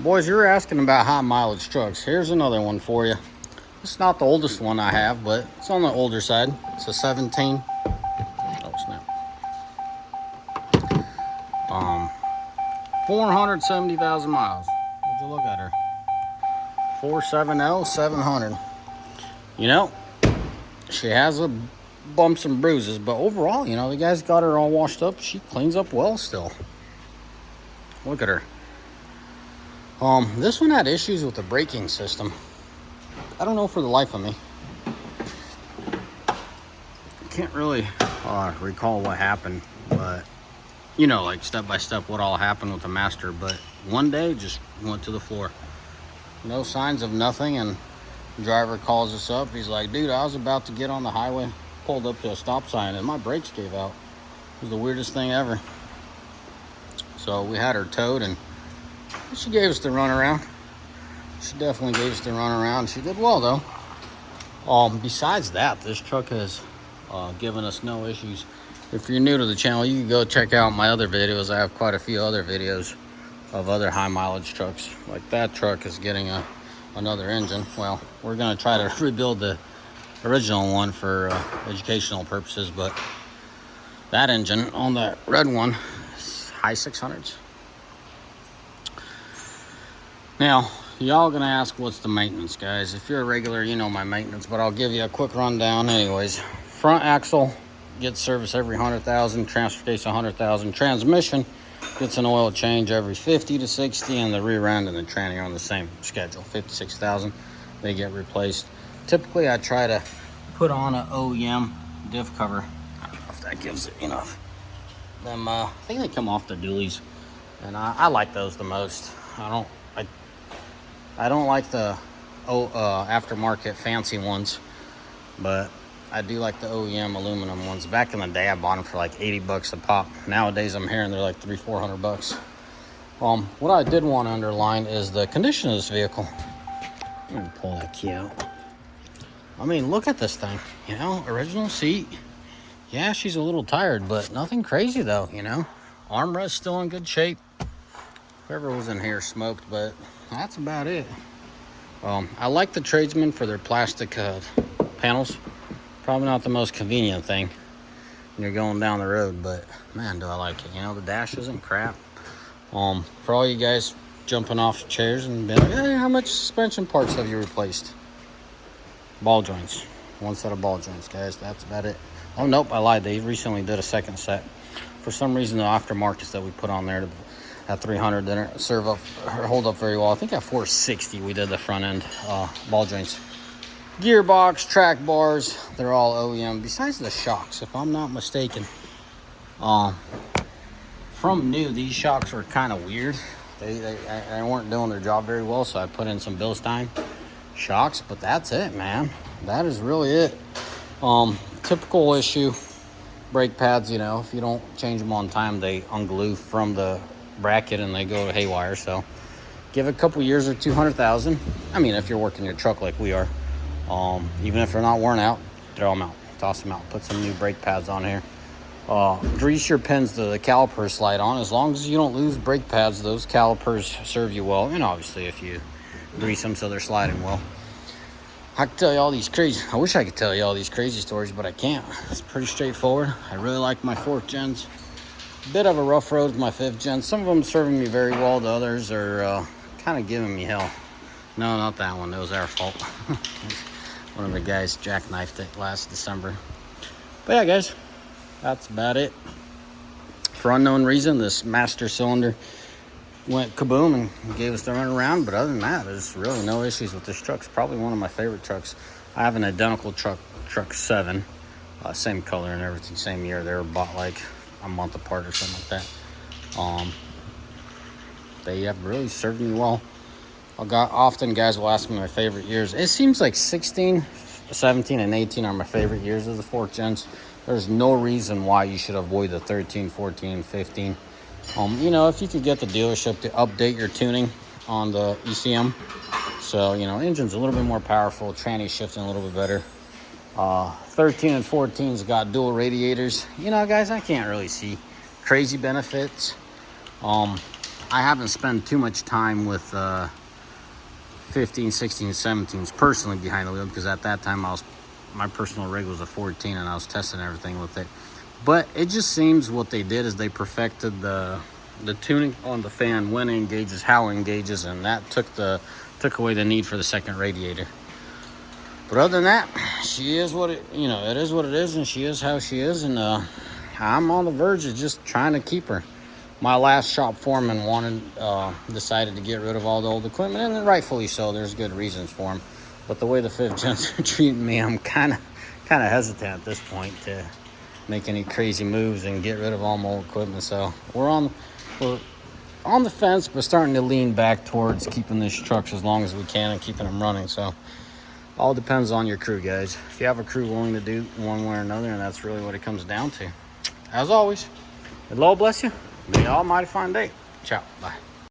Boys, you were asking about high mileage trucks. Here's another one for you. It's not the oldest one I have, but it's on the older side. It's a 17. Oh, snap. 470,000 miles. Would you look at her? 470 700. You know, she has a bumps and bruises, but overall, you know, the guy's got her all washed up. She cleans up well still. Look at her. This one had issues with the braking system. I don't know for the life of me. Can't really recall what happened, but you know, like step by step what all happened with the master. But one day just went to the floor. No signs of nothing, and the driver calls us up. He's like, dude, I was about to get on the highway, pulled up to a stop sign, and my brakes gave out. It was the weirdest thing ever. So we had her towed, and she gave us the runaround. She definitely gave us the runaround. She did well, though. Besides that, this truck has given us no issues. If you're new to the channel, you can go check out my other videos. I have quite a few other videos of other high mileage trucks. Like that truck is getting another engine. Well, we're going to try to rebuild the original one for educational purposes, but that engine on the red one is high 600s. Now, y'all gonna ask what's the maintenance, guys. If you're a regular, you know my maintenance, but I'll give you a quick rundown anyways. Front axle gets service every 100,000, transfer case 100,000, transmission gets an oil change every 50 to 60, and the rear end and the tranny are on the same schedule, 56,000. They get replaced. Typically, I try to put on an OEM diff cover. I don't know if that gives it enough. Them, I think they come off the dualies, and I like those the most. I don't like the aftermarket fancy ones, but I do like the OEM aluminum ones. Back in the day, I bought them for like 80 bucks a pop. Nowadays, I'm hearing they're like $300-400 bucks. What I did want to underline is the condition of this vehicle. I'm gonna pull that key out. I mean, look at this thing. You know, original seat. Yeah, she's a little tired, but nothing crazy though. You know, armrest still in good shape. Whoever was in here smoked, but that's about it. I like the Tradesman for their plastic panels. Probably not the most convenient thing when you're going down the road, but man, do I like it. You know, the dash isn't crap. For all you guys jumping off chairs and being like, hey, how much suspension parts have you replaced? Ball joints. One set of ball joints, guys. That's about it. Oh, nope, I lied. They recently did a second set. For some reason, the aftermarkets that we put on there at 300 didn't serve up or hold up very well. I think at 460 we did the front end ball joints. Gearbox, track bars, they're all OEM. Besides the shocks, if I'm not mistaken, from new, these shocks were kind of weird. They weren't doing their job very well, so I put in some Bilstein shocks. But that's it, man. That is really it. Typical issue. Brake pads, you know, if you don't change them on time, they unglue from the bracket and they go haywire. So give it a couple years or 200,000. I mean, if you're working your truck like we are, even if they're not worn out, throw them out, toss them out, put some new brake pads on here. Grease your pins to the calipers slide on. As long as you don't lose brake pads, those calipers serve you well. And obviously if you grease them so they're sliding well. I could tell you all these I wish I could tell you all these crazy stories, but I can't. It's pretty straightforward. I really like my 4th gens. Bit of a rough road with my 5th gen. Some of them serving me very well. The others are kind of giving me hell. No, not that one. It was our fault. One of the guys jackknifed it last December. But yeah, guys, that's about it. For unknown reason, this master cylinder went kaboom and gave us the runaround. But other than that, there's really no issues with this truck. It's probably one of my favorite trucks. I have an identical truck 7, same color and everything, same year. They were bought like a month apart or something like that. They have really served me well. Often guys will ask me my favorite years. It seems like 16, 17, and 18 are my favorite years of the 4th gens. There's no reason why you should avoid the 13, 14, 15. You know, if you could get the dealership to update your tuning on the ECM. So, you know, engine's a little bit more powerful, tranny shifting a little bit better. 13 and 14's got dual radiators. You know, guys, I can't really see crazy benefits. I haven't spent too much time with 15, 16, 17s personally behind the wheel, because at that time my personal rig was a 14 and I was testing everything with it. But it just seems what they did is they perfected the tuning on the fan, when it engages, how it engages, and that took away the need for the second radiator. But other than that, she is what it is what it is, and she is how she is, and I'm on the verge of just trying to keep her. My last shop foreman decided to get rid of all the old equipment, and rightfully so. There's good reasons for him. But the way the fifth gens are treating me, I'm kind of hesitant at this point to make any crazy moves and get rid of all my old equipment. So we're on the fence, but starting to lean back towards keeping these trucks as long as we can and keeping them running. So all depends on your crew, guys. If you have a crew willing to do one way or another, and that's really what it comes down to. As always, may the Lord bless you. May Almighty find day. Ciao. Bye.